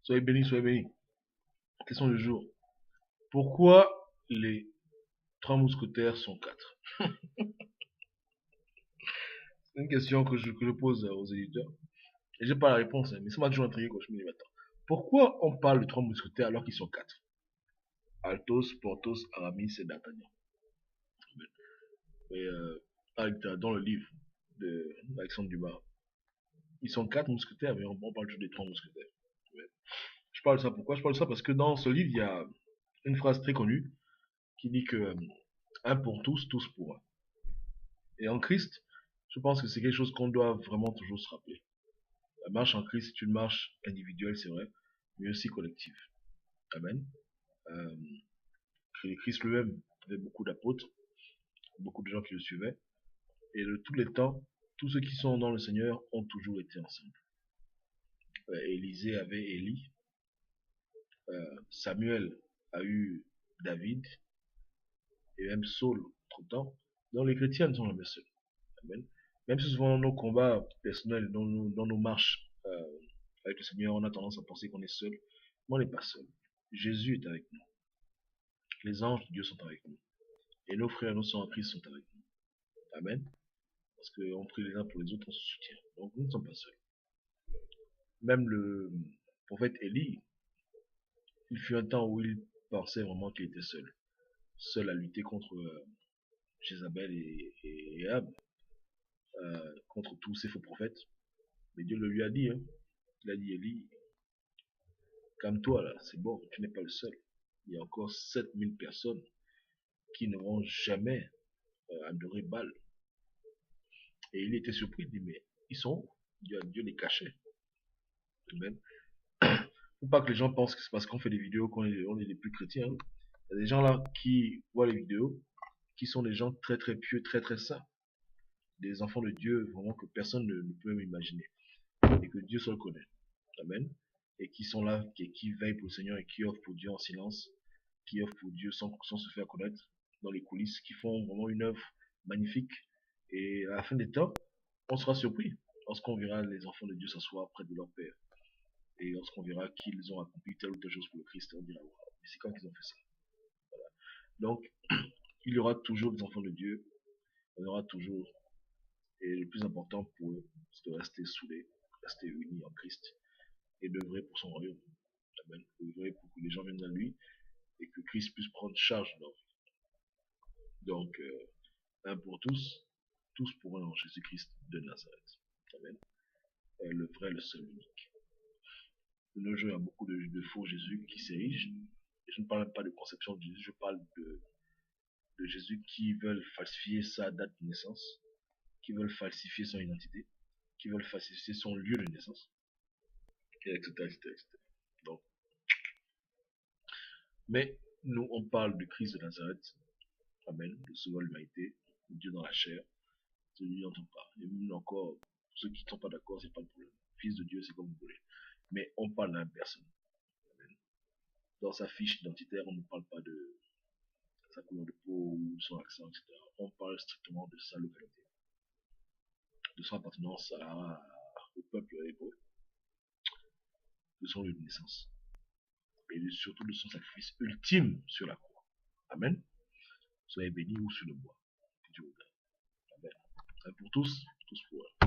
Soyez bénis, soyez bénis. Question du jour. Pourquoi les trois mousquetaires sont quatre? C'est une question que je pose aux éditeurs. Et j'ai pas la réponse, hein, mais ça m'a toujours intrigué quand je me dis, attends, pourquoi on parle de trois mousquetaires alors qu'ils sont quatre? Athos, Porthos, Aramis et D'Artagnan. Et dans le livre d'Alexandre Dumas, ils sont quatre mousquetaires, mais on parle toujours des trois mousquetaires. Ouais. Je parle de ça pourquoi? Je parle de ça parce que dans ce livre, il y a une phrase très connue qui dit que un pour tous, tous pour un. Et en Christ, je pense que c'est quelque chose qu'on doit vraiment toujours se rappeler. La marche en Christ, c'est une marche individuelle, c'est vrai, mais aussi collective. Amen. Euh, Christ lui-même avait beaucoup d'apôtres, beaucoup de gens qui le suivaient, et de tous les temps, tous ceux qui sont dans le Seigneur ont toujours été ensemble. Élisée avait Élie, Samuel a eu David, et même Saul, entre-temps. Donc les chrétiens ne sont jamais seuls. Amen. Même si souvent dans nos combats personnels, dans nos marches avec le Seigneur, on a tendance à penser qu'on est seul, mais on n'est pas seul. Jésus est avec nous. Les anges de Dieu sont avec nous. Et nos frères et nos sœurs en Christ sont avec nous. Amen. Parce qu'on prie les uns pour les autres, on se soutient. Donc nous ne sommes pas seuls. Même le prophète Élie, il fut un temps où il pensait vraiment qu'il était seul. Seul à lutter contre Jézabel et Ahab, contre tous ces faux prophètes. Mais Dieu le lui a dit, hein. Il a dit, Élie, calme-toi là, c'est bon, tu n'es pas le seul. Il y a encore 7000 personnes qui ne vont jamais adorer Baal. Et il était surpris, il dit, mais ils sont où? Dieu les cachait. Amen. Faut pas que les gens pensent que c'est parce qu'on fait des vidéos qu'on est les plus chrétiens, hein. Il y a des gens là qui voient les vidéos, qui sont des gens très très pieux, très très saints. Des enfants de Dieu, vraiment que personne ne peut même imaginer. Et que Dieu seul connaît. Amen. Et qui sont là, qui veillent pour le Seigneur et qui offrent pour Dieu en silence, qui offrent pour Dieu sans se faire connaître dans les coulisses, qui font vraiment une œuvre magnifique. Et à la fin des temps, on sera surpris lorsqu'on verra les enfants de Dieu s'asseoir près de leur Père. Et lorsqu'on verra qu'ils ont accompli telle ou telle chose pour le Christ, on dira, waouh, mais c'est quand qu'ils ont fait ça? Donc, il y aura toujours des enfants de Dieu, il y en aura toujours. Et le plus important pour eux, c'est de rester soudés, rester unis en Christ et d'œuvrer pour son royaume. Amen. D'œuvrer pour que les gens viennent à lui et que Christ puisse prendre charge de leur vie. Donc, un pour tous, tous pour un en Jésus-Christ de Nazareth. Amen. Le vrai, le seul, l'unique. De nos jours, il y a beaucoup de faux Jésus qui s'érigent. Et je ne parle pas de conception de Jésus, je parle de Jésus qui veulent falsifier sa date de naissance, qui veulent falsifier son identité, qui veulent falsifier son lieu de naissance, etc., etc., etc. Donc, mais nous, on parle de Christ de Nazareth, Amen, le sauveur de l'humanité, Dieu dans la chair, celui dont on parle. Et même encore, pour ceux qui ne sont pas d'accord, c'est pas le problème. Fils de Dieu, c'est comme vous voulez. Mais on parle d'un personne. Amen. Dans sa fiche identitaire, on ne parle pas de sa couleur de peau ou son accent, etc. On parle strictement de sa localité, de son appartenance au peuple hébreu, de son lieu de naissance, et surtout de son sacrifice ultime sur la croix. Amen. Soyez bénis ou sur le bois. Que Dieu vous garde. Amen. Et pour tous, tous pour eux.